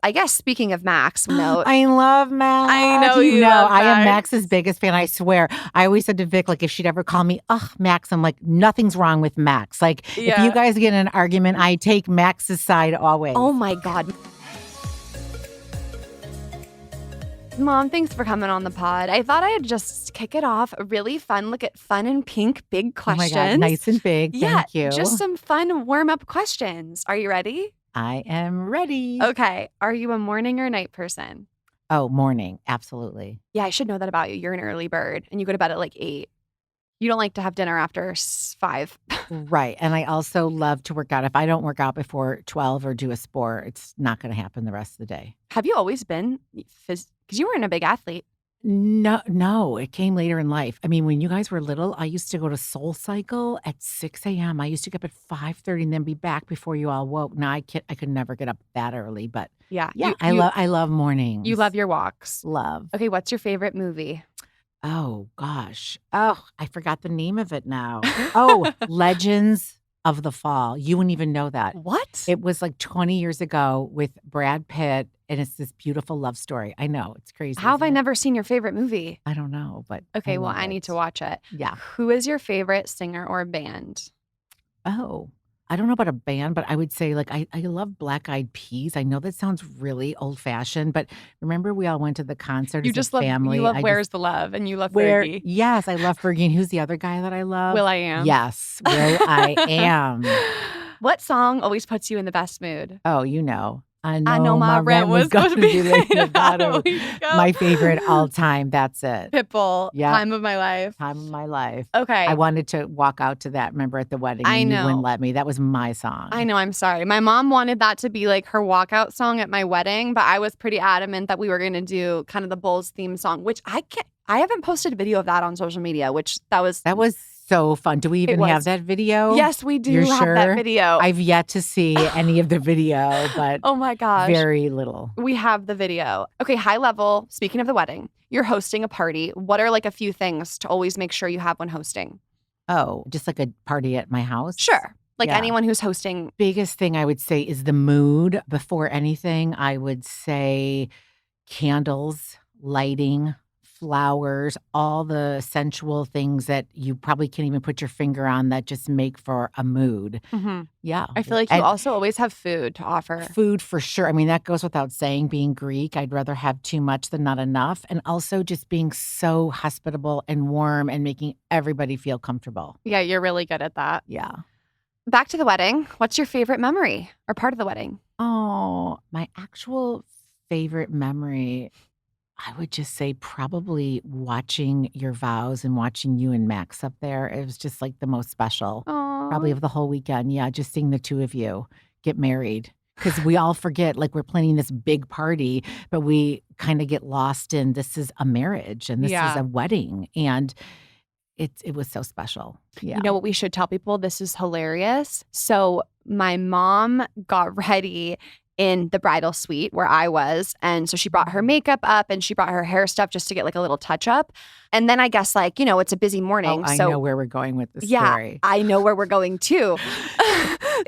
I guess speaking of Max, note. I love Max. I know you love I am Max. Max's biggest fan, I swear. I always said to Vic, like, if she'd ever call me, Max, I'm like, nothing's wrong with Max. Like, if you guys get in an argument, I take Max's side always. Oh my God. Mom, thanks for coming on the pod. I thought I'd just kick it off. A really fun look at fun and pink big questions. Oh my God, nice and big. Thank you. Just some fun warm-up questions. Are you ready? I am ready. Okay. Are you a morning or night person? Oh, morning. Absolutely. Yeah, I should know that about you. You're an early bird and you go to bed at like 8. You don't like to have dinner after 5. Right. And I also love to work out. If I don't work out before 12 or do a sport, it's not going to happen the rest of the day. Have you always been, because you weren't a big athlete? No, it came later in life. I mean, when you guys were little, I used to go to Soul Cycle at 6 a.m. I used to get up at 5:30 and then be back before you all woke. Now I could never get up that early, but yeah, I love mornings. You love your walks. Love. Okay, what's your favorite movie? Oh gosh. Oh, I forgot the name of it now. Oh, Legends of the Fall. You wouldn't even know that. What? It was like 20 years ago with Brad Pitt, and it's this beautiful love story. I know, it's crazy. How have I never seen your favorite movie? I don't know, but okay, well, I need to watch it. Yeah. Who is your favorite singer or band? Oh, I don't know about a band, but I would say like I love Black Eyed Peas. I know that sounds really old fashioned, but remember we all went to the concert as a family. You love Where's the Love, and you love Fergie. Yes, I love Fergie. And who's the other guy that I love? Will.i.am. Yes, Will.i.am. What song always puts you in the best mood? Oh, you know. I know my rent was going to be late. My favorite all time. That's it. Pitbull. Yeah. Time of my life. Time of my life. Okay. I wanted to walk out to that. Remember at the wedding? I know. You wouldn't let me. That was my song. I know. I'm sorry. My mom wanted that to be like her walkout song at my wedding, but I was pretty adamant that we were going to do kind of the Bulls theme song, which I haven't posted a video of that on social media, which that was so fun. Do we even have that video? Yes, we do You're have sure? that video. I've yet to see any of the video, but oh my gosh. Very little. We have the video. Okay, high level, speaking of the wedding, you're hosting a party. What are like a few things to always make sure you have when hosting? Oh, just like a party at my house? Sure. Like anyone who's hosting. Biggest thing I would say is the mood. Before anything, I would say candles, lighting, flowers, all the sensual things that you probably can't even put your finger on that just make for a mood. Mm-hmm. Yeah. I feel like you also always have food to offer. Food for sure. I mean, that goes without saying. Being Greek, I'd rather have too much than not enough. And also just being so hospitable and warm and making everybody feel comfortable. Yeah, you're really good at that. Yeah. Back to the wedding. What's your favorite memory or part of the wedding? Oh, my actual favorite memory, I would just say probably watching your vows and watching you and Max up there. It was just like the most special. Aww. Probably of the whole weekend. Yeah, just seeing the two of you get married. Because we all forget, like we're planning this big party, but we kind of get lost in this is a marriage and this is a wedding. And it was so special. Yeah. You know what we should tell people? This is hilarious. So my mom got ready in the bridal suite where I was. And so she brought her makeup up and she brought her hair stuff just to get like a little touch up. And then I guess like, you know, it's a busy morning. I know where we're going with this story. I know where we're going too.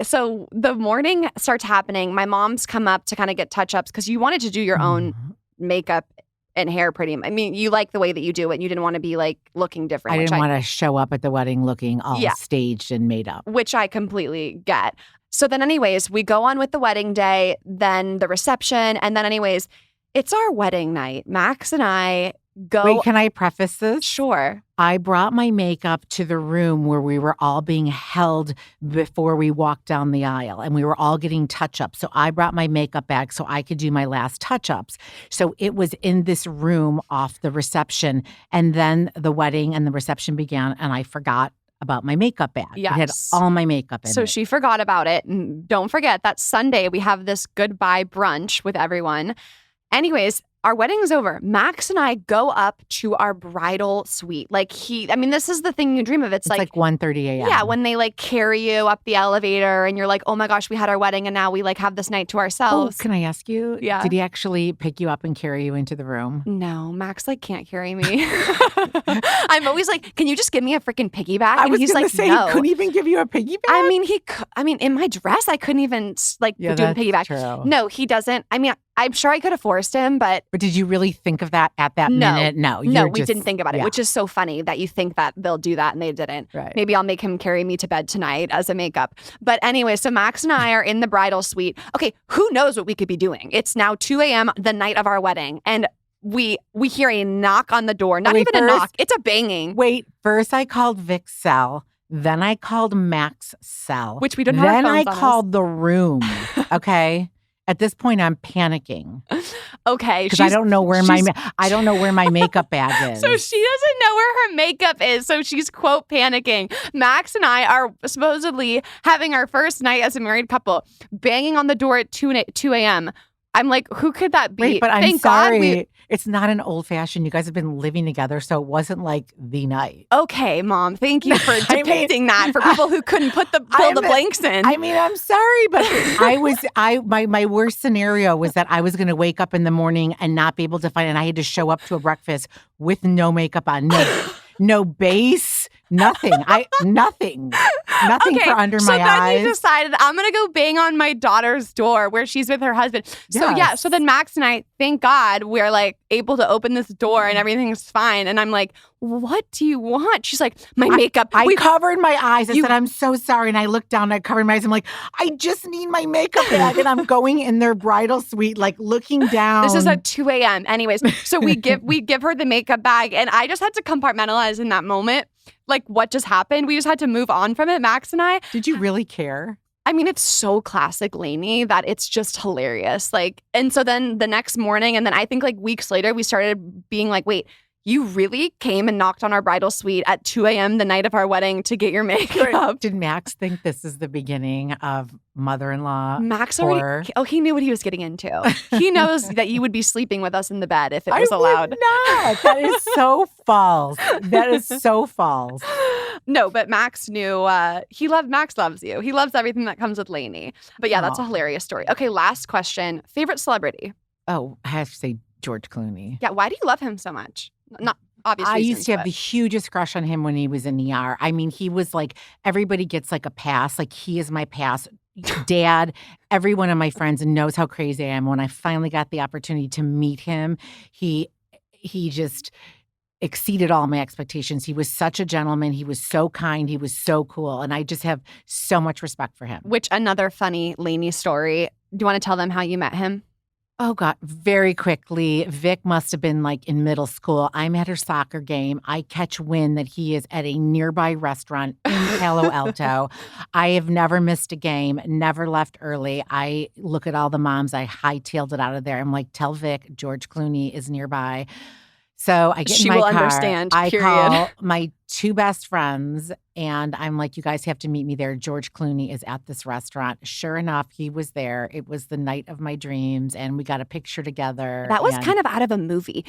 So the morning starts happening. My mom's come up to kind of get touch ups because you wanted to do your own makeup and hair pretty. I mean, you like the way that you do it. You didn't want to be like looking different. I didn't want to show up at the wedding looking all staged and made up. Which I completely get. So then anyways, we go on with the wedding day, then the reception, and then anyways, it's our wedding night. Max and I go. Wait, can I preface this? Sure. I brought my makeup to the room where we were all being held before we walked down the aisle, and we were all getting touch-ups. So I brought my makeup bag so I could do my last touch-ups. So it was in this room off the reception, and then the wedding and the reception began, and I forgot about my makeup bag. Yes. It had all my makeup in it. So she forgot about it. And don't forget that Sunday we have this goodbye brunch with everyone. Anyways, our wedding's over. Max and I go up to our bridal suite. Like this is the thing you dream of. It's like 1:30 a.m. Yeah, when they like carry you up the elevator and you're like, oh my gosh, we had our wedding and now we like have this night to ourselves. Oh, can I ask you? Yeah. Did he actually pick you up and carry you into the room? No, Max like can't carry me. I'm always like, can you just give me a freaking piggyback? And he's like, no. He couldn't even give you a piggyback? I mean, in my dress, I couldn't even like do a piggyback. True. No, he doesn't. I mean, I'm sure I could have forced him, but But did you really think of that at that minute? No, we didn't think about it, which is so funny that you think that they'll do that and they didn't. Right. Maybe I'll make him carry me to bed tonight as a makeup. But anyway, so Max and I are in the bridal suite. Okay, who knows what we could be doing? It's now 2 a.m. the night of our wedding, and we hear a knock on the door. Not even a knock. It's a banging. Wait, first I called Vic's cell. Then I called Max's cell. Which we don't have our Then phones I on us. called the room. Okay. At this point, I'm panicking Okay. because I don't know where my makeup bag is. So she doesn't know where her makeup is. So she's, quote, panicking. Max and I are supposedly having our first night as a married couple, banging on the door at 2 a.m. I'm like, who could that be? Wait, but I'm Thank sorry. God it's not an old fashioned. You guys have been living together, so it wasn't like the night. Okay, Mom. Thank you for depicting that for people who couldn't pull the blanks in. I mean, I'm sorry, but my worst scenario was that I was going to wake up in the morning and not be able to find, and I had to show up to a breakfast with no makeup on, no base, nothing. Nothing for under my eyes. So then you decided, I'm going to go bang on my daughter's door where she's with her husband. So yeah, so then Max and I, thank God, we're like able to open this door and everything's fine. And I'm like, what do you want? She's like, my makeup. I covered my eyes. I said, I'm so sorry. And I looked down and I covered my eyes. I'm like, I just need my makeup bag. And I'm going in their bridal suite, like looking down. This is at 2 a.m. Anyways, so we give her the makeup bag. And I just had to compartmentalize in that moment. Like, what just happened? We just had to move on from it, Max and I. Did you really care? I mean, it's so classic Lainie that it's just hilarious. Like, and so then the next morning, and then I think like weeks later, we started being like, wait, you really came and knocked on our bridal suite at 2 a.m. the night of our wedding to get your makeup. Did Max think this is the beginning of mother-in-law? Max already, he knew what he was getting into. He knows that you would be sleeping with us in the bed if it was allowed. Would not. That is so false. That is so false. No, but Max knew. Max loves you. He loves everything that comes with Lainie. But yeah, that's a hilarious story. Okay, last question. Favorite celebrity? Oh, I have to say George Clooney. Yeah, why do you love him so much? Not obvious reasons, I used to have the hugest crush on him when he was in ER. I mean, he was like, everybody gets like a pass. Like, he is my pass. Dad, every one of my friends knows how crazy I am. When I finally got the opportunity to meet him, he just exceeded all my expectations. He was such a gentleman. He was so kind. He was so cool. And I just have so much respect for him. Which, another funny Lainie story. Do you want to tell them how you met him? Oh, God. Very quickly. Vic must have been like in middle school. I'm at her soccer game. I catch wind that he is at a nearby restaurant in Palo Alto. I have never missed a game, never left early. I look at all the moms. I hightailed it out of there. I'm like, tell Vic George Clooney is nearby. So I get in my car. She will understand, I period. call my two best friends, and I'm like, you guys have to meet me there. George Clooney is at this restaurant. Sure enough, he was there. It was the night of my dreams, and we got a picture together. That was kind of out of a movie.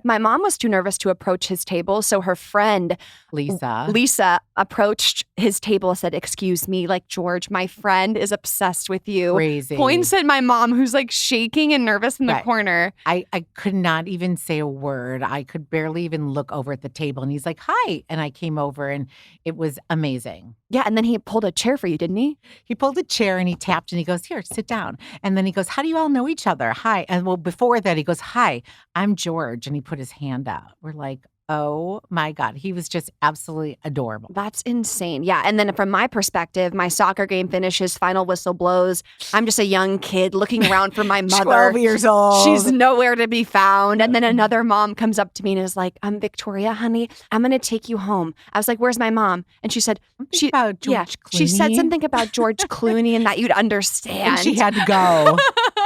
My mom was too nervous to approach his table, so her friend Lisa approached his table and said, "Excuse me, like, George, my friend is obsessed with you." Crazy. Points at my mom, who's like shaking and nervous in the corner. I could not even say a word. I could barely even look over at the table, and he's like, "Hi," and I came over, and it was amazing. Yeah, and then he pulled a chair for you, didn't he? He pulled a chair and he tapped and he goes, "Here, sit down." And then he goes, "How do you all know each other?" "Hi." And well, before that, he goes, "Hi, I'm George." And he put his hand out. We're like, oh my God. He was just absolutely adorable. That's insane. Yeah. And then from my perspective, my soccer game finishes, final whistle blows. I'm just a young kid looking around for my mother. 12 years old. She's nowhere to be found. And then another mom comes up to me and is like, "Victoria, honey, I'm going to take you home." I was like, "Where's my mom?" And she said, She said something about George Clooney and that you'd understand. And she had to go.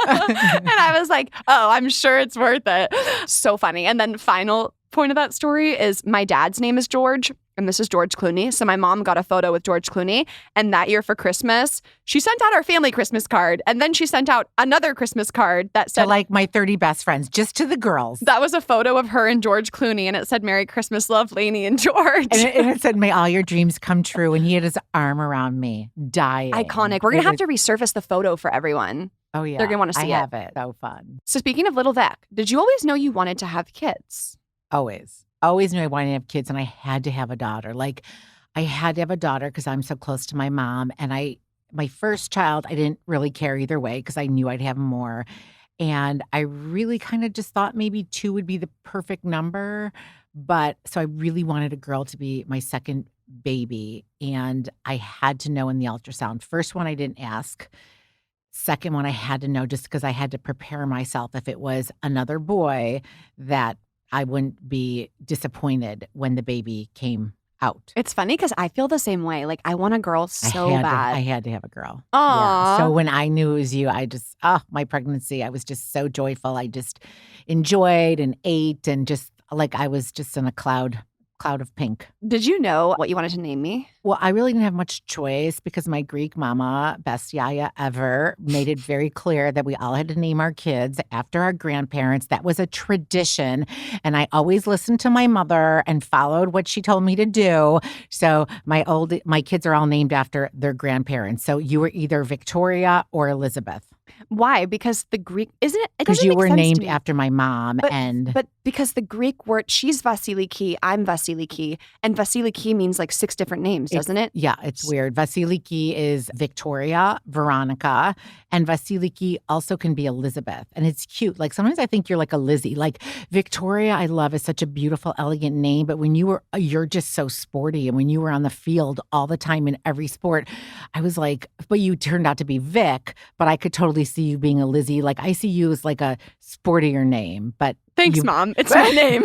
And I was like, "Oh, I'm sure it's worth it." So funny. And then final point of that story is my dad's name is George, and this is George Clooney. So my mom got a photo with George Clooney, and that year for Christmas, she sent out our family Christmas card, and then she sent out another Christmas card that said, like, my 30 best friends, just to the girls. That was a photo of her and George Clooney, and it said, "Merry Christmas, love, Lainie and George." And it said, "May all your dreams come true." And he had his arm around me, dying. Iconic. We're going to have to resurface the photo for everyone. Oh, yeah. They're going to want to see I have it. So fun. So speaking of little Vic, did you always know you wanted to have kids? Always knew I wanted to have kids, and I had to have a daughter. Like, I had to have a daughter because I'm so close to my mom. And my first child, I didn't really care either way because I knew I'd have more. And I really kind of just thought maybe 2 would be the perfect number. But so I really wanted a girl to be my second baby. And I had to know in the ultrasound. First one, I didn't ask. Second one, I had to know just because I had to prepare myself if it was another boy that I wouldn't be disappointed when the baby came out. It's funny because I feel the same way. Like, I want a girl so I bad. had to have a girl. Yeah. Aw. So when I knew it was you, my pregnancy, I was just so joyful. I just enjoyed and ate and just like I was just in a cloud of pink. Did you know what you wanted to name me? Well, I really didn't have much choice because my Greek mama, best yaya ever, made it very clear that we all had to name our kids after our grandparents. That was a tradition. And I always listened to my mother and followed what she told me to do. So my kids are all named after their grandparents. So you were either Victoria or Elizabeth. Why? Because the Greek isn't it? Because you were named after my mom, but because the Greek word, she's Vasiliki, I'm Vasiliki, and Vasiliki means like 6 different names, doesn't it? Yeah, it's weird. Vasiliki is Victoria, Veronica, and Vasiliki also can be Elizabeth, and it's cute. Like sometimes I think you're like a Lizzie. Like Victoria, I love is such a beautiful, elegant name, but you're just so sporty, and when you were on the field all the time in every sport, I was like, but you turned out to be Vic, but I could totally see you being a Lizzie. Like I see you as like a sportier name, but thanks, Mom. It's my name.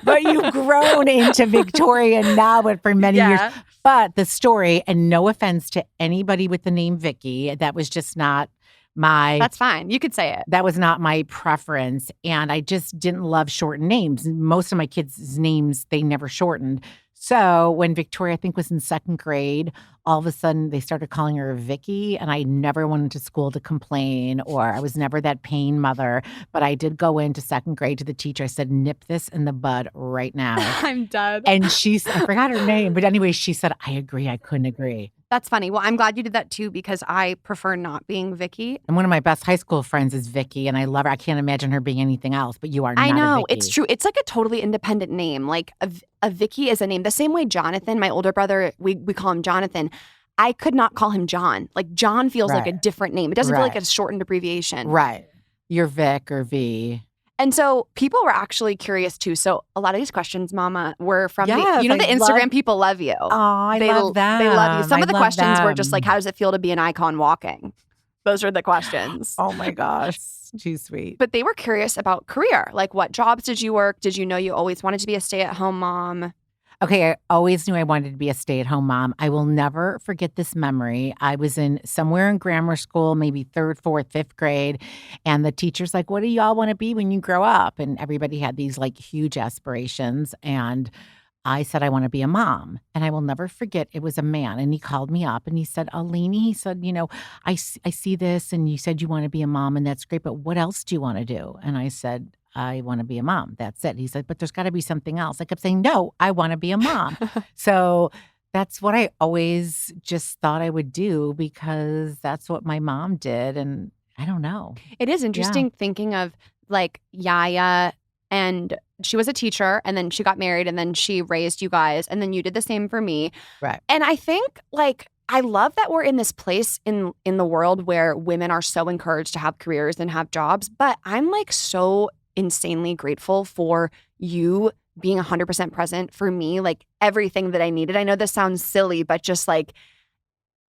But you've grown into Victoria now, but for many years. But the story, and no offense to anybody with the name Vicky, that was just not my. That's fine. You could say it. That was not my preference. And I just didn't love shortened names. Most of my kids' names, they never shortened. So when Victoria, I think, was in 2nd grade, all of a sudden they started calling her Vicky, and I never went into school to complain, or I was never that pain mother. But I did go into 2nd grade to the teacher. I said, nip this in the bud right now. I'm done. And I forgot her name. But anyway, she said, I agree. I couldn't agree. That's funny. Well, I'm glad you did that too, because I prefer not being Vicky. And one of my best high school friends is Vicky, and I love her. I can't imagine her being anything else, but you are not I know. a Vicky. It's true. It's like a totally independent name. Like a Vicky is a name. The same way Jonathan, my older brother, we call him Jonathan. I could not call him John. Like John feels like a different name. It doesn't feel like a shortened abbreviation. Right. You're Vic or V. And so people were actually curious too. So a lot of these questions, Mama, were from the Instagram people love you. Oh, I love them. They love you. Some of the questions were just like, how does it feel to be an icon walking? Those are the questions. Oh my gosh. Too sweet. But they were curious about career. Like, what jobs did you work? Did you know you always wanted to be a stay-at-home mom? Okay, I always knew I wanted to be a stay-at-home mom. I will never forget this memory. I was somewhere in grammar school, maybe 3rd, 4th, 5th grade, and the teacher's like, what do y'all want to be when you grow up? And everybody had these like huge aspirations, and I said, I want to be a mom. And I will never forget, it was a man, and he called me up and he said, Lanie, he said, I see this, and you said you want to be a mom, and that's great, but what else do you want to do? And I said, I want to be a mom. That's it. He said, but there's got to be something else. I kept saying, no, I want to be a mom. So that's what I always just thought I would do because that's what my mom did. And I don't know. It is interesting thinking of like Yaya, and she was a teacher, and then she got married, and then she raised you guys, and then you did the same for me. Right. And I think like I love that we're in this place in the world where women are so encouraged to have careers and have jobs, but I'm like so insanely grateful for you being 100% present for me, like everything that I needed. I know this sounds silly, but just like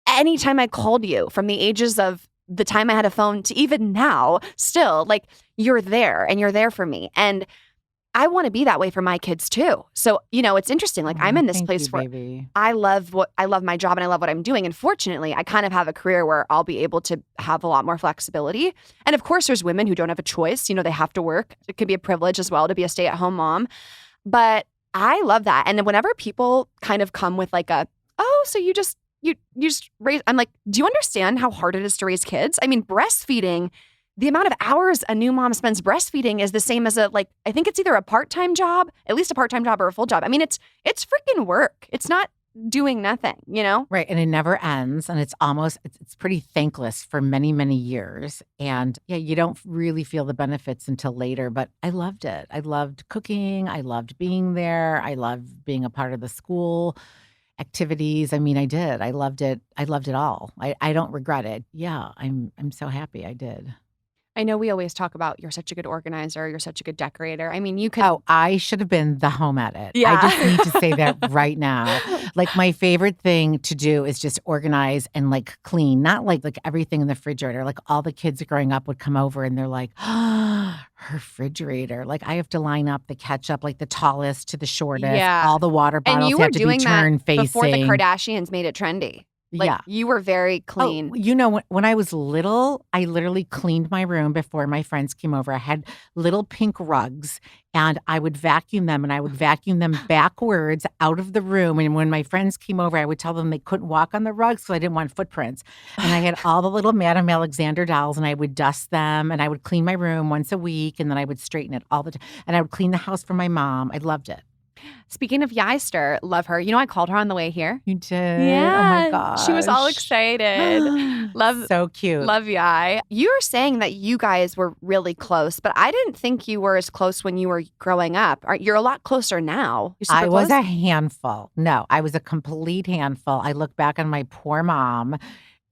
anytime I called you from the ages of the time I had a phone to even now, still like you're there and you're there for me. And I want to be that way for my kids too. So, it's interesting. Like I'm in this place where I love my job and I love what I'm doing. And fortunately, I kind of have a career where I'll be able to have a lot more flexibility. And of course, there's women who don't have a choice. They have to work. It can be a privilege as well to be a stay-at-home mom. But I love that. And whenever people kind of come with like so you just raise, I'm like, do you understand how hard it is to raise kids? I mean, breastfeeding, the amount of hours a new mom spends breastfeeding is the same as I think it's either a part-time job, at least a part-time job or a full job. I mean, it's freaking work. It's not doing nothing, Right. And it never ends. And it's pretty thankless for many, many years. And you don't really feel the benefits until later, but I loved it. I loved cooking. I loved being there. I loved being a part of the school activities. I mean, I did. I loved it. I loved it all. I don't regret it. Yeah. I'm so happy I did. I know we always talk about you're such a good organizer, you're such a good decorator. I mean, you could. Oh, I should have been the home edit. I Yeah. just need to say that right now. Like, my favorite thing to do is just organize and like clean, not like everything in the refrigerator. Like, all the kids growing up would come over and they're like, her refrigerator. Like, I have to line up the ketchup, like the tallest to the shortest. Yeah. All the water And bottles you were have to be doing that turned before the facing. Kardashians made it trendy. Like, Yeah. you were very Oh, clean. you know, when I was little, I literally cleaned my room before my friends came over. I had little pink rugs and I would vacuum them and I would vacuum them backwards out of the room. And when my friends came over, I would tell them they couldn't walk on the rugs because I didn't want footprints. And I had all the little Madame Alexander dolls and I would dust them and I would clean my room once a week and then I would straighten it all the time. And I would clean the house for my mom. I loved it. Speaking of Yeister, love her. You know, I called her on the way here. You did? Yeah. Oh my gosh. She was all excited. Love. So cute. Love Yai. You were saying that you guys were really close, but I didn't think you were as close when you were growing up. You're a lot closer now. You're super I was close? a handful. No, I was a complete handful. I look back on my poor mom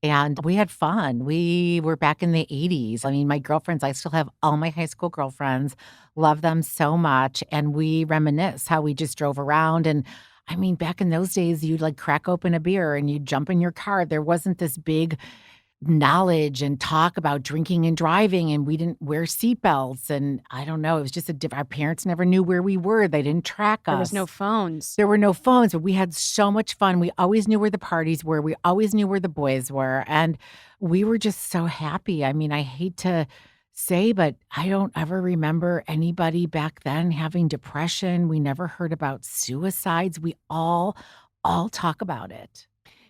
and we had fun. We were back in the 80s. I mean, my girlfriends, I still have all my high school girlfriends, love them so much. And we reminisce how we just drove around. And I mean, back in those days, you'd like crack open a beer and you'd jump in your car. There wasn't this big knowledge and talk about drinking and driving, and we didn't wear seatbelts. And I don't know, it was just our parents never knew where we were. They didn't track us. There was no phones. There were no phones, but we had so much fun. We always knew where the parties were. We always knew where the boys were. And we were just so happy. I mean, I hate to say, but I don't ever remember anybody back then having depression. We never heard about suicides. We all talk about it.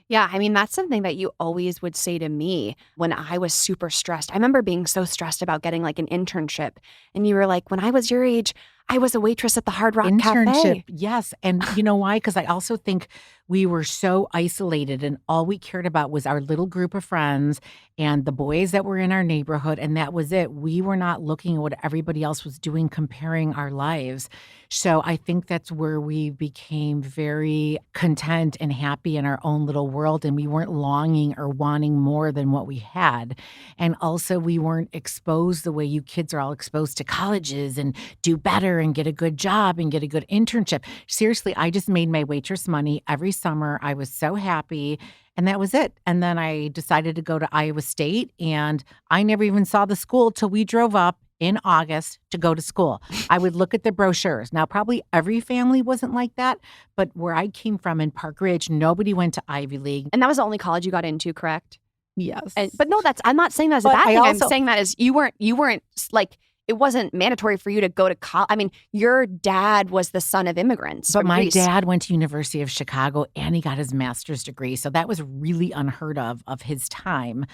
Yeah, I mean, that's something that you always would say to me when I was super stressed. I remember being so stressed about getting like an internship. And you were like, when I was your age, I was a waitress at the Hard Rock Cafe. Yes. And you know why? Because I also think we were so isolated and all we cared about was our little group of friends and the boys that were in our neighborhood. And that was it. We were not looking at what everybody else was doing, comparing our lives. So I think that's where we became very content and happy in our own little world. And we weren't longing or wanting more than what we had. And also we weren't exposed the way you kids are all exposed to colleges and do better and get a good job and get a good internship. Seriously, I just made my waitress money every summer. I was so happy. And that was it. And then I decided to go to Iowa State. And I never even saw the school till we drove up in August to go to school. I would look at the brochures. Now, probably every family wasn't like that. But where I came from in Park Ridge, nobody went to Ivy League. And that was the only college you got into, correct? Yes. But no, I'm not saying that as a But bad I thing. also- I'm saying that as you weren't like, it wasn't mandatory for you to go to college. I mean, your dad was the son of immigrants. But from my Greece. dad went to University of Chicago and he got his master's degree. So that was really unheard of his time.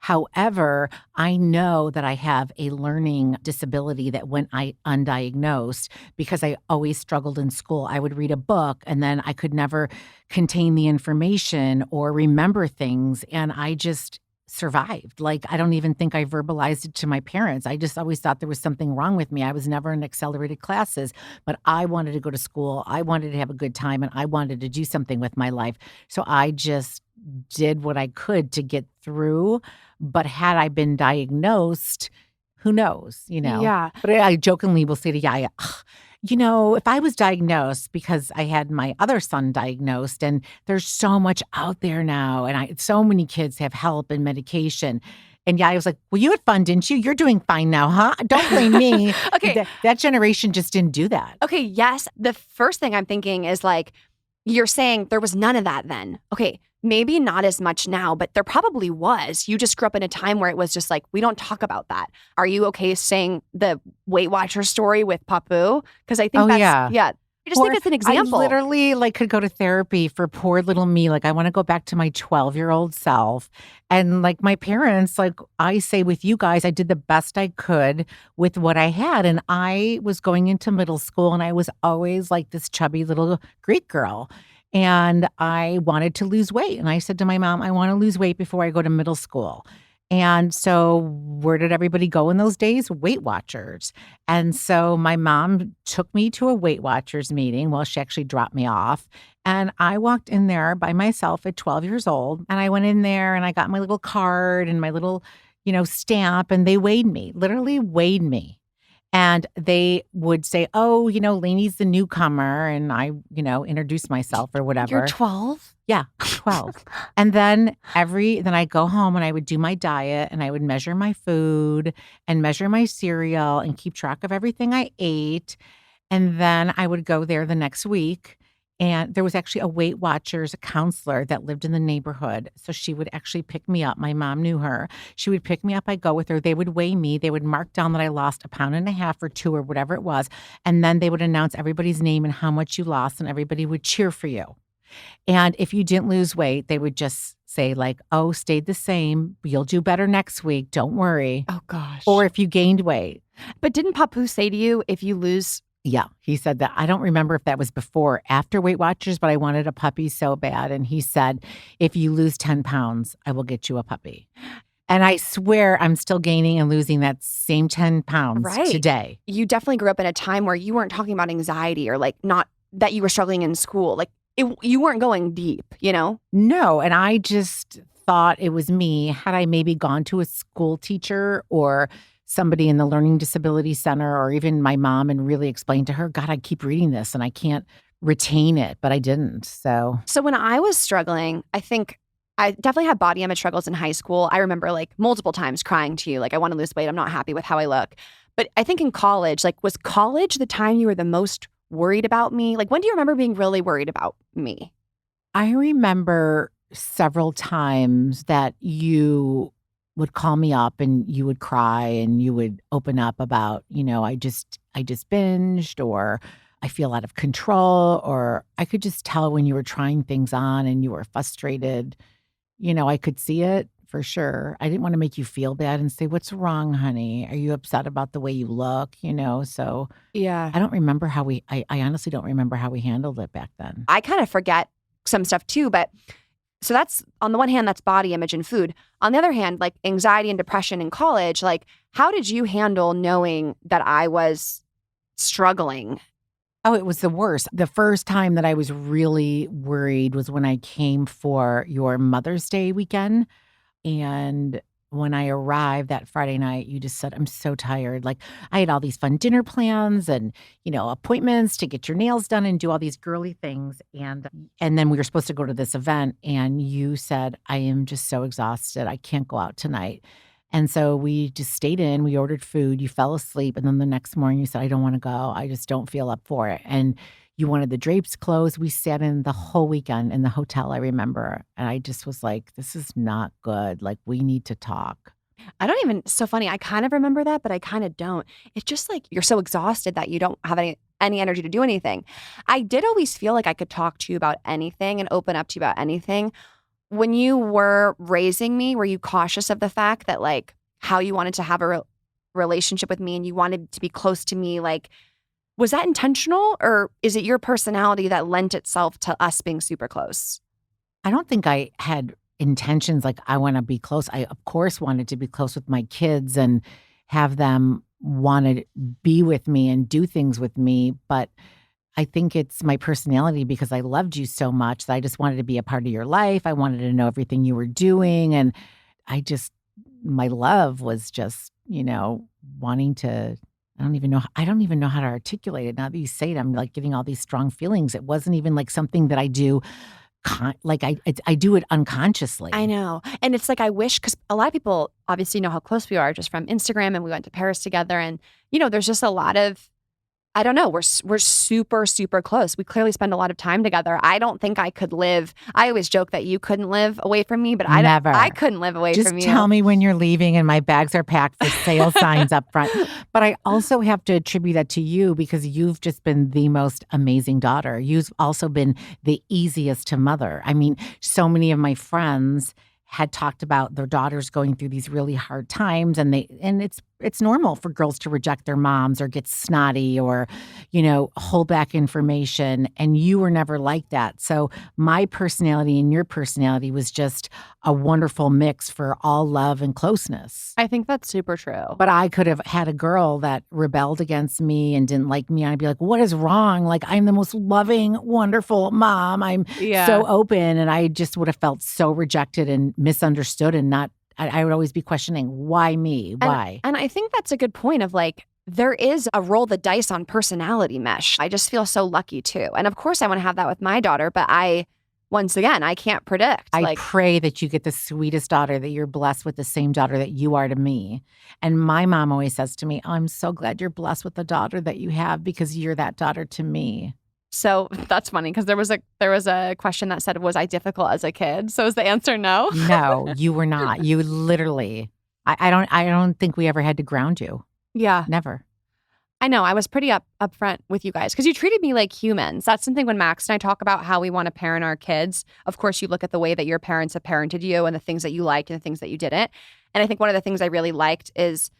However, I know that I have a learning disability that went undiagnosed because I always struggled in school. I would read a book and then I could never contain the information or remember things. And I just survived. Like, I don't even think I verbalized it to my parents. I just always thought there was something wrong with me. I was never in accelerated classes, but I wanted to go to school. I wanted to have a good time and I wanted to do something with my life. So I just did what I could to get through. But had I been diagnosed, who knows, you know? Yeah. But I jokingly will say to Yaya, you know, if I was diagnosed, because I had my other son diagnosed, and there's so much out there now, and so many kids have help and medication. And Yaya was like, well, you had fun, didn't you? You're doing fine now, huh? Don't blame me. Okay. That generation just didn't do that. Okay, yes. The first thing I'm thinking is like, you're saying there was none of that then. Okay, maybe not as much now, but there probably was. You just grew up in a time where it was just like, we don't talk about that. Are you okay saying the Weight Watcher story with Papu? Because I think yeah. I just think it's an example. I literally could go to therapy for poor little me. Like, I want to go back to my 12-year-old self. And my parents, I say with you guys, I did the best I could with what I had. And I was going into middle school and I was always like this chubby little Greek girl. And I wanted to lose weight. And I said to my mom, I want to lose weight before I go to middle school. And so where did everybody go in those days? Weight Watchers. And so my mom took me to a Weight Watchers meeting. Well, she actually dropped me off. And I walked in there by myself at 12 years old. And I went in there and I got my little card and my little stamp, and they weighed me, literally weighed me. And they would say, oh, Lanie's the newcomer. And I, introduce myself or whatever. You're 12? Yeah, 12. And then I go home and I would do my diet and I would measure my food and measure my cereal and keep track of everything I ate. And then I would go there the next week. And there was actually a Weight Watchers, a counselor that lived in the neighborhood. So she would actually pick me up. My mom knew her. She would pick me up. I'd go with her. They would weigh me. They would mark down that I lost 1.5 pounds or 2 or whatever it was. And then they would announce everybody's name and how much you lost, and everybody would cheer for you. And if you didn't lose weight, they would just say like, oh, stayed the same. You'll do better next week. Don't worry. Oh, gosh. Or if you gained weight. But didn't Papu say to you, if you lose? Yeah, he said that. I don't remember if that was before or after Weight Watchers, but I wanted a puppy so bad. And he said, if you lose 10 pounds, I will get you a puppy. And I swear I'm still gaining and losing that same 10 pounds today. You definitely grew up in a time where you weren't talking about anxiety or like not that you were struggling in school. Like you weren't going deep, No, and I just thought it was me. Had I maybe gone to a school teacher or somebody in the learning disability center or even my mom and really explained to her, God, I keep reading this and I can't retain it, but I didn't. So when I was struggling, I think I definitely had body image struggles in high school. I remember like multiple times crying to you, like I want to lose weight. I'm not happy with how I look. But I think in college, like was college the time you were the most worried about me? Like when do you remember being really worried about me? I remember several times that you would call me up and you would cry and you would open up about, I just binged, or I feel out of control, or I could just tell when you were trying things on and you were frustrated. I could see it for sure. I didn't want to make you feel bad and say, what's wrong, honey? Are you upset about the way you look? So yeah, I don't remember I honestly don't remember how we handled it back then. I kind of forget some stuff too, but so that's, on the one hand, that's body image and food. On the other hand, like anxiety and depression in college, like how did you handle knowing that I was struggling? Oh, it was the worst. The first time that I was really worried was when I came for your Mother's Day weekend. And when I arrived that Friday night, you just said, I'm so tired. Like I had all these fun dinner plans and, appointments to get your nails done and do all these girly things. And then we were supposed to go to this event and you said, I am just so exhausted. I can't go out tonight. And so we just stayed in, we ordered food, you fell asleep. And then the next morning you said, I don't want to go. I just don't feel up for it. And you wanted the drapes closed. We sat in the whole weekend in the hotel, I remember. And I just was like, this is not good. Like, we need to talk. So funny. I kind of remember that, but I kind of don't. It's just like you're so exhausted that you don't have any energy to do anything. I did always feel like I could talk to you about anything and open up to you about anything. When you were raising me, were you cautious of the fact that like how you wanted to have a relationship with me and you wanted to be close to me? Like, was that intentional, or is it your personality that lent itself to us being super close? I don't think I had intentions like I want to be close. I, of course, wanted to be close with my kids and have them want to be with me and do things with me. But I think it's my personality because I loved you so much that I just wanted to be a part of your life. I wanted to know everything you were doing. And my love was just, wanting to, I don't even know how to articulate it. Now that you say it, I'm like getting all these strong feelings. It wasn't even like something that I do. I do it unconsciously. I know. And it's like, I wish, because a lot of people obviously know how close we are just from Instagram, and we went to Paris together. And, there's just a lot of, I don't know, we're super, super close. We clearly spend a lot of time together. I don't think I could live. I always joke that you couldn't live away from me, but I couldn't live away from you. Just tell me when you're leaving and my bags are packed for sale signs up front. But I also have to attribute that to you because you've just been the most amazing daughter. You've also been the easiest to mother. I mean, so many of my friends had talked about their daughters going through these really hard times, and it's normal for girls to reject their moms or get snotty or, hold back information. And you were never like that. So my personality and your personality was just a wonderful mix for all love and closeness. I think that's super true. But I could have had a girl that rebelled against me and didn't like me. And I'd be like, what is wrong? Like, I'm the most loving, wonderful mom. I'm so open. And I just would have felt so rejected and misunderstood and not I would always be questioning, why me? Why? And I think that's a good point of like, there is a roll the dice on personality mesh. I just feel so lucky too. And of course I want to have that with my daughter, but once again, I can't predict. I pray that you get the sweetest daughter, that you're blessed with the same daughter that you are to me. And my mom always says to me, I'm so glad you're blessed with the daughter that you have because you're that daughter to me. So that's funny because there was a question that said, was I difficult as a kid? So is the answer no? No, you were not. You literally, I don't think we ever had to ground you. Yeah. Never. I know. I was pretty upfront with you guys because you treated me like humans. That's something when Max and I talk about how we want to parent our kids. Of course, you look at the way that your parents have parented you and the things that you liked and the things that you didn't. And I think one of the things I really liked is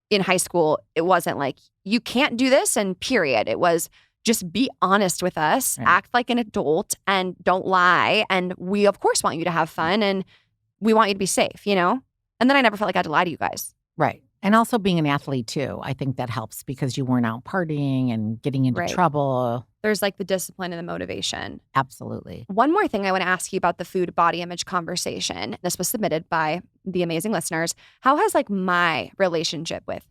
in high school, it wasn't like, you can't do this and period. It was just be honest with us, Right. Act like an adult and don't lie. And we, of course, want you to have fun and we want you to be safe, you know? And then I never felt like I had to lie to you guys. Right. And also being an athlete too. I think that helps because you weren't out partying and getting into Right. trouble. There's like the discipline and the motivation. Absolutely. One more thing I want to ask you about the food body image conversation. This was submitted by the amazing listeners. How has like my relationship with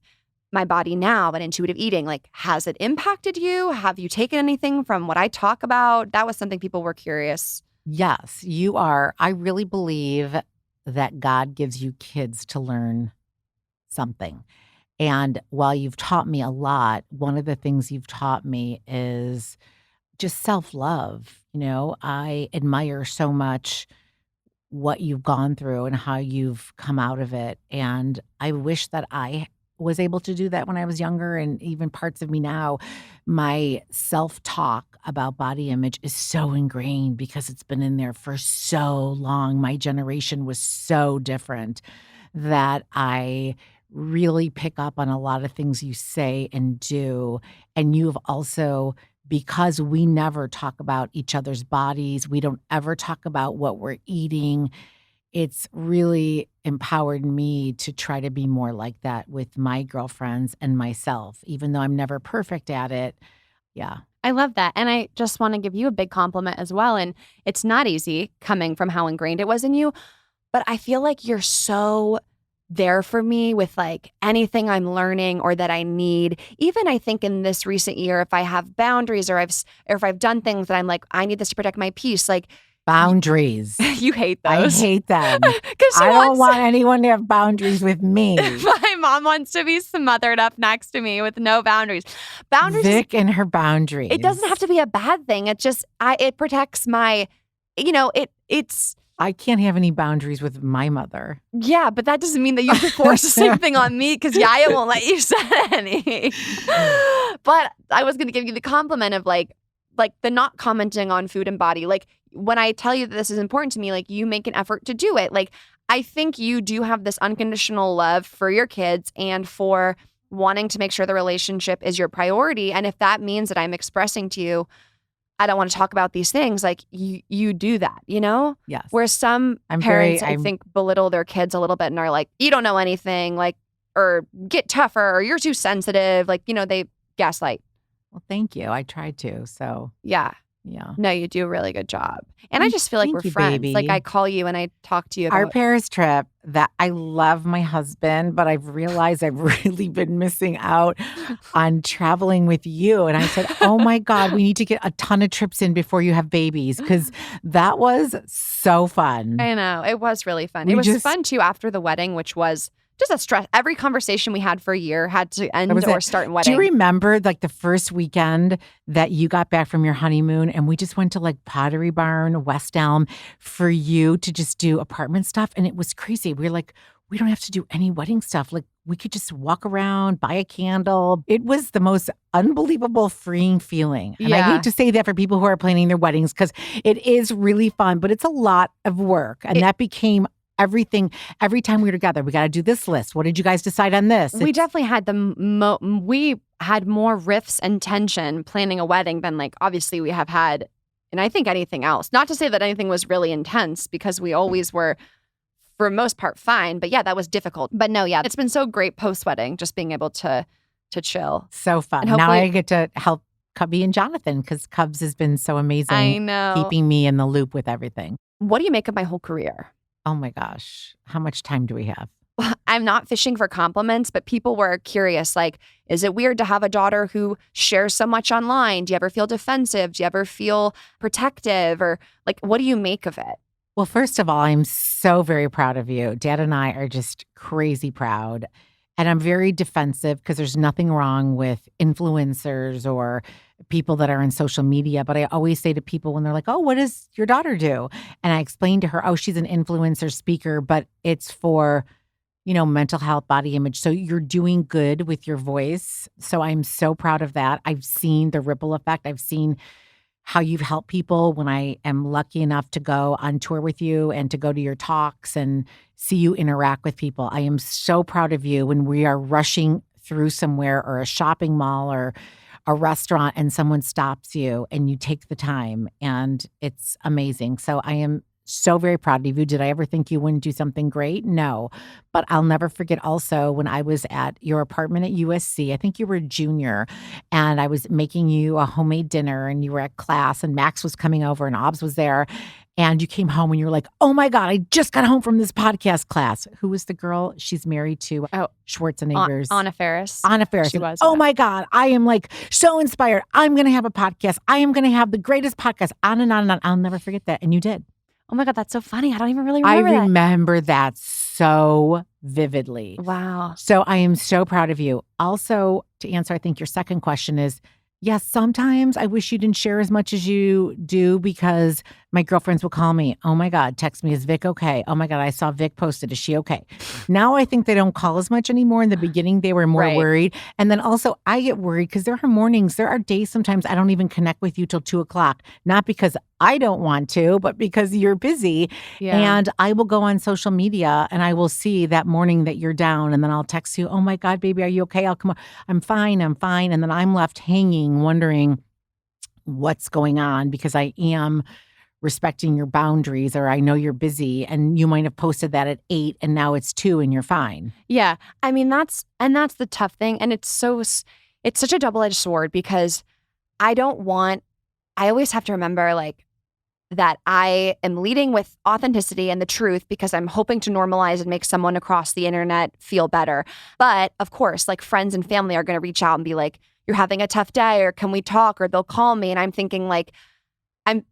my body now and intuitive eating, like, has it impacted you? Have you taken anything from what I talk about? That was something people were curious. Yes, you are. I really believe that God gives you kids to learn something. And while you've taught me a lot, one of the things you've taught me is just self-love. You know, I admire so much what you've gone through and how you've come out of it. And I wish that I was able to do that when I was younger, and even parts of me now. My self-talk about body image is so ingrained because it's been in there for so long. My generation was so different that I really pick up on a lot of things you say and do. And you've also, because we never talk about each other's bodies, we don't ever talk about what we're eating, it's really empowered me to try to be more like that with my girlfriends and myself, even though I'm never perfect at it. Yeah. I love that. And I just want to give you a big compliment as well. And it's not easy coming from how ingrained it was in you, but I feel like you're so there for me with like anything I'm learning or that I need. Even I think in this recent year, if I have boundaries or if I've done things that I'm like, I need this to protect my peace, like Boundaries. you hate I those. hate them. Because I don't want anyone to have boundaries with me. my mom wants to be smothered up next to me with no boundaries. Boundaries. Vic and her boundaries. It doesn't have to be a bad thing. It just it protects my, it's. I can't have any boundaries with my mother. Yeah, but that doesn't mean that you can force the same thing on me because Yaya won't let you set any. But I was going to give you the compliment of like the not commenting on food and body. Like when I tell you that this is important to me, like you make an effort to do it. Like I think you do have this unconditional love for your kids and for wanting to make sure the relationship is your priority. And if that means that I'm expressing to you, I don't want to talk about these things, like you do that, you know? Yes. Where some parents, I think, belittle their kids a little bit and are like, you don't know anything, like, or get tougher, or you're too sensitive. Like, they gaslight. Well, thank you. I tried to. So, yeah. No, you do a really good job. And I just feel like we're friends. Baby. Like I call you and I talk to you about our Paris trip. That I love my husband, but I've realized I've really been missing out on traveling with you. And I said, oh my God, we need to get a ton of trips in before you have babies, because that was so fun. I know. It was really fun. It was fun too after the wedding, which was just a stress. Every conversation we had for a year had to end or start in wedding. Do you remember like the first weekend that you got back from your honeymoon and we just went to like Pottery Barn, West Elm for you to just do apartment stuff? And it was crazy. We were like, we don't have to do any wedding stuff. Like we could just walk around, buy a candle. It was the most unbelievable freeing feeling. And I hate to say that for people who are planning their weddings because it is really fun, but it's a lot of work. And that became everything. Every time we were together, we got to do this list. What did you guys decide on this? We definitely had we had more riffs and tension planning a wedding than like obviously we have had, and I think anything else. Not to say that anything was really intense because we always were, for the most part, fine. But yeah, that was difficult. But no, yeah, it's been so great post wedding, just being able to chill. So fun. Now I get to help Cubby and Jonathan because Cubs has been so amazing. I know, keeping me in the loop with everything. What do you make of my whole career? Oh my gosh. How much time do we have? I'm not fishing for compliments, but people were curious, like, is it weird to have a daughter who shares so much online? Do you ever feel defensive? Do you ever feel protective? Or like, what do you make of it? Well, first of all, I'm so very proud of you. Dad and I are just crazy proud. And I'm very defensive because there's nothing wrong with influencers or people that are in social media. But I always say to people when they're like, oh, what does your daughter do? And I explain to her, oh, she's an influencer speaker, but it's for, mental health, body image. So you're doing good with your voice. So I'm so proud of that. I've seen the ripple effect. I've seen how you've helped people when I am lucky enough to go on tour with you and to go to your talks and see you interact with people. I am so proud of you when we are rushing through somewhere or a shopping mall or a restaurant and someone stops you and you take the time, and it's amazing. So I am so very proud of you. Did I ever think you wouldn't do something great? No. But I'll never forget also when I was at your apartment at USC, I think you were a junior, and I was making you a homemade dinner and you were at class and Max was coming over and Obs was there. And you came home and you're like, oh my God, I just got home from this podcast class. Who was the girl? She's married to Schwarzenegger's. Anna Faris. Anna Faris. She was. Oh my God, I am like so inspired. I'm going to have a podcast. I am going to have the greatest podcast. On and on and on. I'll never forget that. And you did. Oh my God, that's so funny. I don't even really remember I remember that so vividly. Wow. So I am so proud of you. Also, to answer, I think your second question is, yes, sometimes I wish you didn't share as much as you do because my girlfriends will call me. Oh my God, text me, is Vic okay? Oh my God, I saw Vic posted. Is she okay? Now I think they don't call as much anymore. In the beginning, they were more worried. And then also I get worried because there are mornings, there are days sometimes I don't even connect with you till 2:00. Not because I don't want to, but because you're busy. Yeah. And I will go on social media and I will see that morning that you're down. And then I'll text you, oh my God, baby, are you okay? I'll come on. I'm fine. And then I'm left hanging, wondering what's going on because I am respecting your boundaries, or I know you're busy and you might have posted that at 8 and now it's 2 and you're fine. Yeah. I mean, that's the tough thing. And it's such a double-edged sword because I always have to remember like that I am leading with authenticity and the truth because I'm hoping to normalize and make someone across the internet feel better. But of course, like friends and family are going to reach out and be like, you're having a tough day, or can we talk? Or they'll call me. And I'm thinking like, on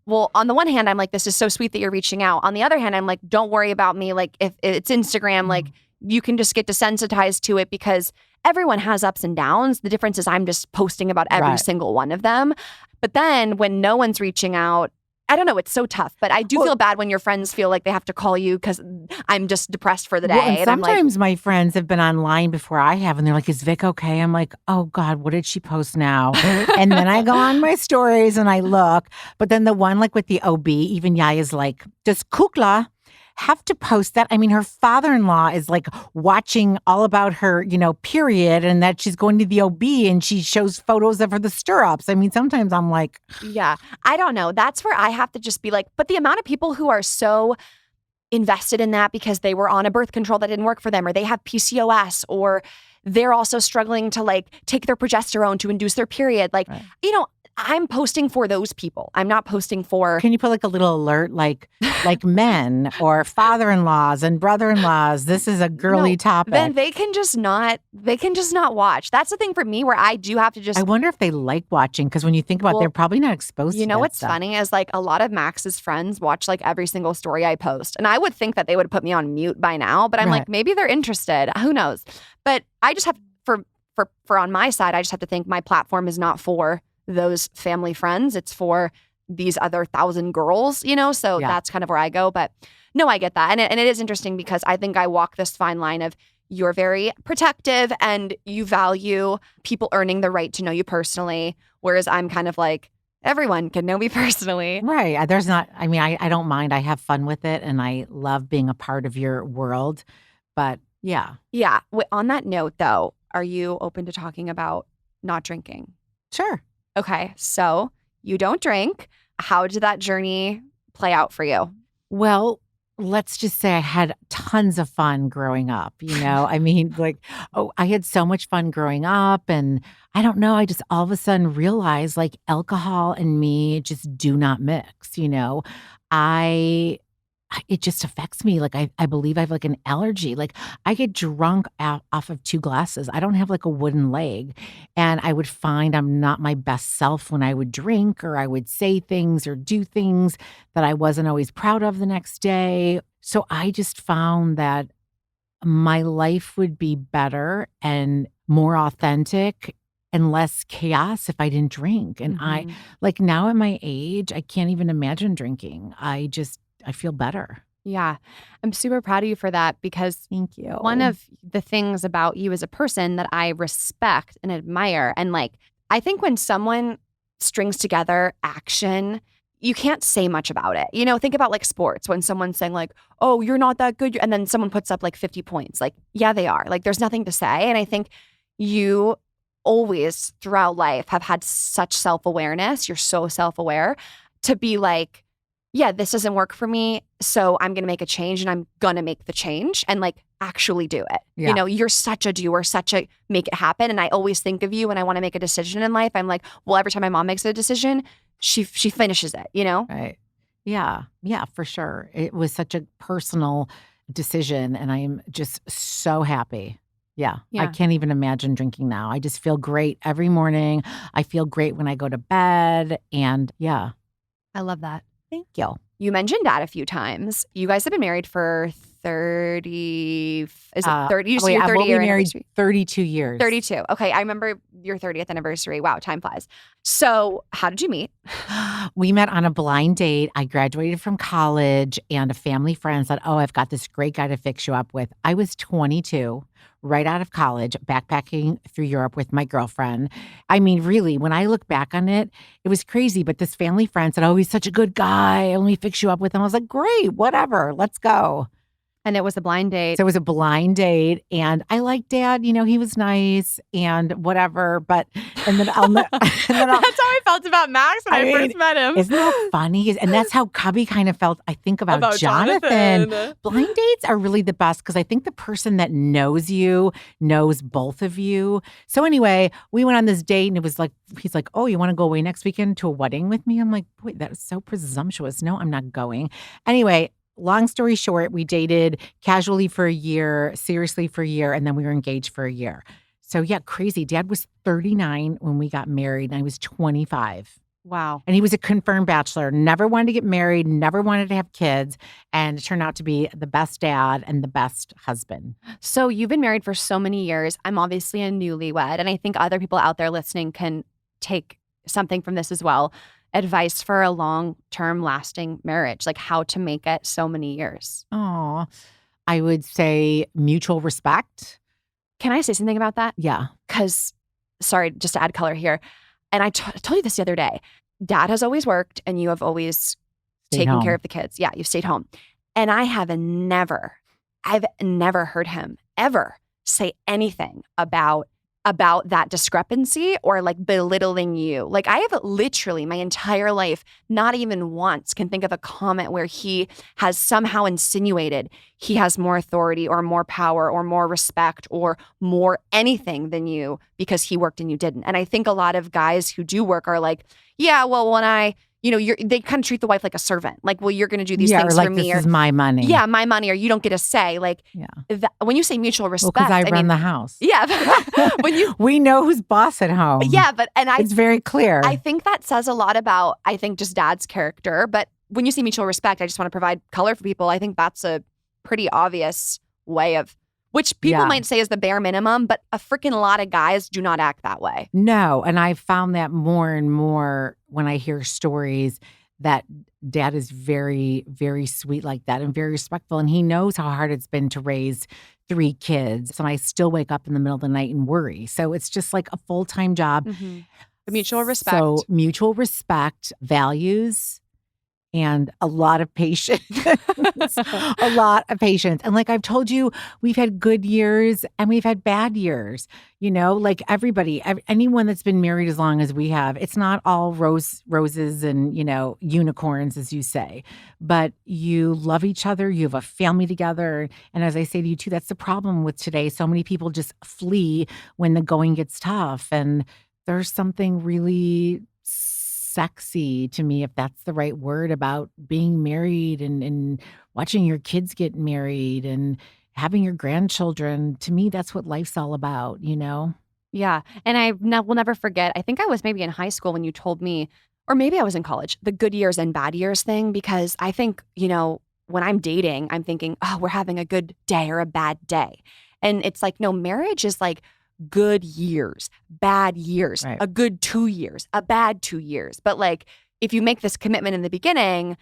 the one hand, I'm like, this is so sweet that you're reaching out. On the other hand, I'm like, don't worry about me. Like if it's Instagram, like you can just get desensitized to it because everyone has ups and downs. The difference is I'm just posting about every single one of them. But then when no one's reaching out, I don't know, it's so tough. But I do feel bad when your friends feel like they have to call you because I'm just depressed for the day. And sometimes I'm like, my friends have been online before I have, and they're like, is Vic okay? I'm like, oh God, what did she post now? And then I go on my stories and I look. But then the one like with the OB, even Yaya's like, does Kukla have to post that? I mean, her father-in-law is like watching all about her, period, and that she's going to the OB and she shows photos of her, the stirrups. I mean, sometimes I'm like, yeah, I don't know. That's where I have to just be like, but the amount of people who are so invested in that because they were on a birth control that didn't work for them, or they have PCOS, or they're also struggling to like take their progesterone to induce their period. Like, I'm posting for those people. I'm not posting for. Can you put like a little alert, like men or father-in-laws and brother-in-laws? This is a girly topic. Then they can just not watch. That's the thing for me where I do have to just. I wonder if they like watching because when you think about it, they're probably not exposed to You know that what's stuff. funny is like a lot of Max's friends watch like every single story I post. And I would think that they would put me on mute by now, but I'm like, maybe they're interested. Who knows? But I just have for on my side, I just have to think my platform is not for those family friends. It's for these other 1,000 girls, so that's kind of where I go. But no, I get that. And it is interesting because I think I walk this fine line of you're very protective and you value people earning the right to know you personally. Whereas I'm kind of like, everyone can know me personally. Right. I don't mind. I have fun with it and I love being a part of your world. But yeah. Yeah. On that note though, are you open to talking about not drinking? Sure. Okay, so you don't drink. How did that journey play out for you? Well, let's just say I had tons of fun growing up, I mean, I had so much fun growing up, and I don't know, I just all of a sudden realized like alcohol and me just do not mix, I it just affects me. Like I believe I have like an allergy. Like I get drunk off of 2 glasses. I don't have like a wooden leg. And I would find I'm not my best self when I would drink, or I would say things or do things that I wasn't always proud of the next day. So I just found that my life would be better and more authentic and less chaos if I didn't drink. And I, like, now at my age, I can't even imagine drinking. I feel better. Yeah. I'm super proud of you for that, because Thank you. one of the things about you as a person that I respect and admire, and like, I think when someone strings together action, you can't say much about it. You know, think about like sports, when someone's saying like, oh, you're not that good. And then someone puts up like 50 points. Like, yeah, they are. Like, there's nothing to say. And I think you always throughout life have had such self-awareness. You're so self-aware to be like, yeah, this doesn't work for me, so I'm going to make a change, and I'm going to make the change and like actually do it. Yeah. You know, you're such a doer, such a make it happen. And I always think of you when I want to make a decision in life. I'm like, well, every time my mom makes a decision, she finishes it, you know? Right. Yeah. Yeah, for sure. It was such a personal decision, and I'm just so happy. Yeah. I can't even imagine drinking now. I just feel great every morning. I feel great when I go to bed. And yeah. I love that. Thank you. You mentioned Dad a few times. You guys have been married for 30, is it 30? You just your 30 year anniversary? 32 years. 32. Okay. I remember your 30th anniversary. Wow. Time flies. So how did you meet? We met on a blind date. I graduated from college, and a family friend said, oh, I've got this great guy to fix you up with. I was 22, right out of college, backpacking through Europe with my girlfriend. I mean, really, when I look back on it, it was crazy. But this family friend said, oh, he's such a good guy. Let me fix you up with him. I was like, great, whatever, let's go. And it was a blind date. So it was a blind date, and I liked Dad. You know, he was nice and whatever. But and then that's how I felt about Max when I first met him. Isn't that funny? And that's how Cubby kind of felt, I think, about Jonathan. Blind dates are really the best, because I think the person that knows you knows both of you. So anyway, we went on this date, and it was like, he's like, oh, you want to go away next weekend to a wedding with me? I'm like, boy, that is so presumptuous. No, I'm not going. Anyway, long story short, we dated casually for a year, seriously for a year, and then we were engaged for a year. So yeah, crazy. Dad was 39 when we got married, and I was 25. Wow. And he was a confirmed bachelor, never wanted to get married, never wanted to have kids, and it turned out to be the best dad and the best husband. So you've been married for so many years. I'm obviously a newlywed, and I think other people out there listening can take something from this as well. Advice for a long-term lasting marriage, like how to make it so many years. Oh, I would say mutual respect. Can I say something about that? Yeah. Because, sorry, just to add color here. And I told you this the other day. Dad has always worked, and you have always taken care of the kids. Yeah, you've stayed home. And I've never heard him ever say anything about that discrepancy or like belittling you. Like, I have literally my entire life, not even once can think of a comment where he has somehow insinuated he has more authority or more power or more respect or more anything than you because he worked and you didn't. And I think a lot of guys who do work are like, yeah, well, when they kind of treat the wife like a servant. Like, well, you're going to do these things like, for me. This is my money. Yeah, my money, or you don't get a say. Like, when you say mutual respect. Well, because I run the house. Yeah. We know who's boss at home. Yeah, it's very clear. I think that says a lot about, I think, just Dad's character. But when you say mutual respect, I just want to provide color for people. I think that's a pretty obvious way of, which people might say is the bare minimum, but a freaking lot of guys do not act that way. No, and I've found that more and more when I hear stories that Dad is very, very sweet like that and very respectful. And he knows how hard it's been to raise 3 kids. And I still wake up in the middle of the night and worry. So it's just like a full-time job. Mm-hmm. Mutual respect. So mutual respect, values, and a lot of patience. A lot of patience. And like I've told you, we've had good years and we've had bad years. You know, like everybody, anyone that's been married as long as we have, it's not all roses and, unicorns, as you say. But you love each other. You have a family together. And as I say to you too, that's the problem with today. So many people just flee when the going gets tough. And there's something really sexy to me, if that's the right word, about being married and watching your kids get married and having your grandchildren. To me, that's what life's all about, Yeah. And I will never forget, I think I was maybe in high school when you told me, or maybe I was in college, the good years and bad years thing, because I think, when I'm dating, I'm thinking, oh, we're having a good day or a bad day. And it's like, no, marriage is like good years, bad years, Right. a good 2 years, a bad 2 years. But like, if you make this commitment in the beginning,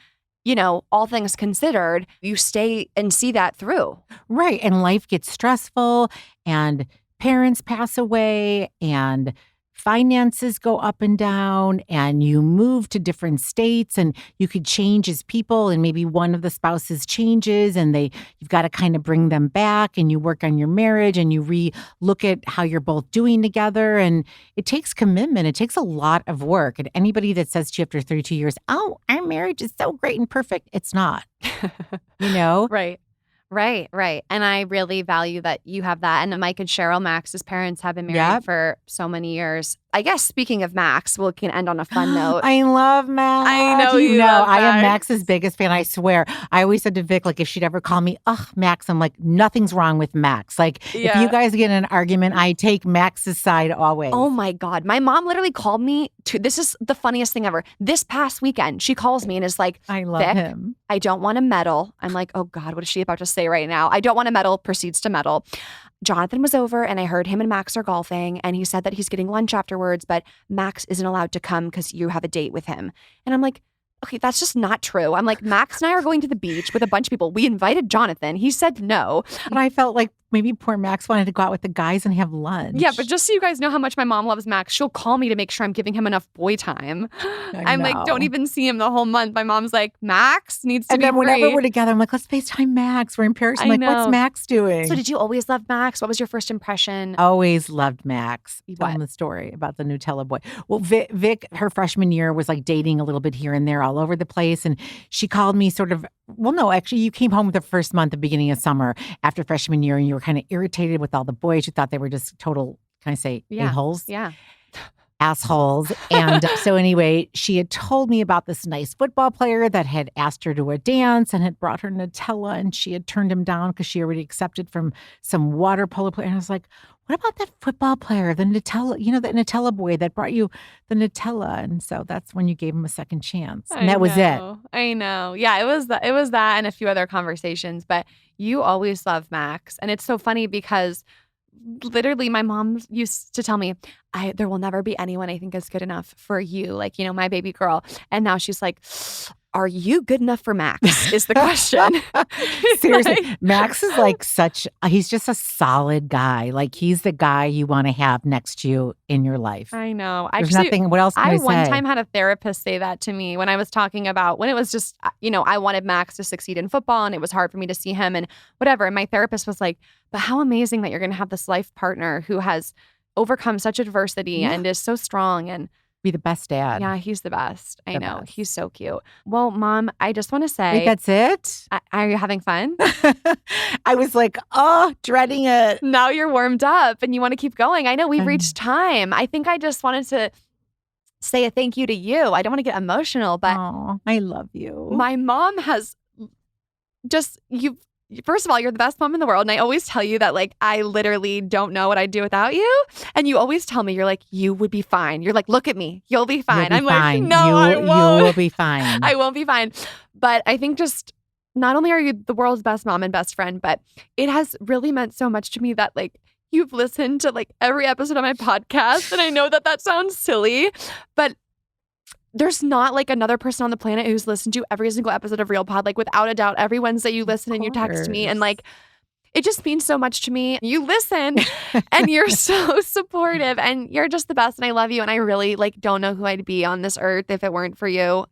all things considered, you stay and see that through. Right. And life gets stressful and parents pass away and finances go up and down and you move to different states and you could change as people and maybe one of the spouses changes and you've got to kind of bring them back and you work on your marriage and you re-look at how you're both doing together, and it takes commitment. It takes a lot of work. And anybody that says to you after 32 years, oh, our marriage is so great and perfect, it's not, Right. Right. And I really value that you have that. And Mike and Cheryl, Max's parents, have been married for so many years. I guess speaking of Max, we can end on a fun note. I love Max. I know you love I am Max. Max's biggest fan, I swear. I always said to Vic, like, if she'd ever call me, Max, I'm like, nothing's wrong with Max. Like, if you guys get in an argument, I take Max's side always. Oh my God. My mom literally called me this is the funniest thing ever. This past weekend, she calls me and is like, I love Vic, him. I don't want to meddle. I'm like, oh God, what is she about to say right now? I don't want to meddle, proceeds to meddle. Jonathan was over and I heard him and Max are golfing and he said that he's getting lunch afterwards, but Max isn't allowed to come because you have a date with him. And I'm like, okay, that's just not true. I'm like, Max and I are going to the beach with a bunch of people. We invited Jonathan. He said no. But I felt like maybe poor Max wanted to go out with the guys and have lunch. Yeah, but just so you guys know how much my mom loves Max, she'll call me to make sure I'm giving him enough boy time. I'm like, don't even see him the whole month. My mom's like, Max needs to be free. And then whenever we're together, I'm like, let's FaceTime Max. We're in Paris. I'm like, what's Max doing? So did you always love Max? What was your first impression? Always loved Max. What? Tell them the story about the Nutella boy. Well, Vic, her freshman year was like dating a little bit here and there all over the place. And she called me actually you came home the first month, the beginning of summer after freshman year, and you were kind of irritated with all the boys. You thought they were just total, can I say, a-holes? Yeah. Assholes. And so anyway, she had told me about this nice football player that had asked her to a dance and had brought her Nutella, and she had turned him down because she already accepted from some water polo player. And I was like, what about that football player, the Nutella, the Nutella boy that brought you the Nutella? And so that's when you gave him a second chance. And that was it. I know. Yeah, it was that and a few other conversations. But you always loved Max. And it's so funny because literally my mom used to tell me, there will never be anyone I think is good enough for you, like, my baby girl. And now she's like, are you good enough for Max is the question. Seriously, Max is like he's just a solid guy. Like, he's the guy you want to have next to you in your life. I know. There's nothing, what else can I say? one time had a therapist say that to me when I was talking about, when it was just, I wanted Max to succeed in football and it was hard for me to see him and whatever. And my therapist was like, but how amazing that you're going to have this life partner who has overcome such adversity and is so strong and be the best dad. Yeah, he's the best. I know. Best. He's so cute. Well, Mom, I just want to say. Wait, that's it? Are you having fun? I was like, dreading it. Now you're warmed up and you want to keep going. I know we've reached time. I think I just wanted to say a thank you to you. I don't want to get emotional, but. Oh, I love you. My mom has first of all, you're the best mom in the world. And I always tell you that, like, I literally don't know what I'd do without you. And you always tell me, you're like, you would be fine. You're like, look at me. You'll be fine. I'm like, no, I won't. You will be fine. I won't be fine. But I think just not only are you the world's best mom and best friend, but it has really meant so much to me that, like, you've listened to, like, every episode of my podcast. And I know that sounds silly, but there's not like another person on the planet who's listened to every single episode of Real Pod. Like, without a doubt, every Wednesday you listen and you text me, and like, it just means so much to me. You listen and you're so supportive and you're just the best. And I love you. And I really don't know who I'd be on this earth if it weren't for you.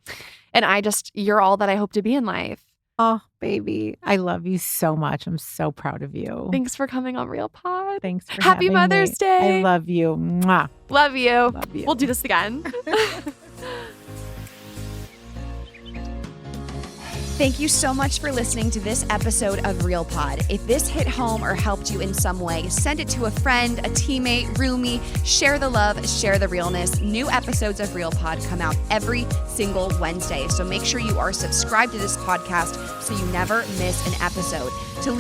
And you're all that I hope to be in life. Oh, baby. I love you so much. I'm so proud of you. Thanks for coming on Real Pod. Thanks for Happy having Mother's me. Day. I love you. Mwah. Love you. Love you. We'll do this again. Thank you so much for listening to this episode of Real Pod. If this hit home or helped you in some way, send it to a friend, a teammate, roomie. Share the love, share the realness. New episodes of Real Pod come out every single Wednesday. So make sure you are subscribed to this podcast so you never miss an episode. To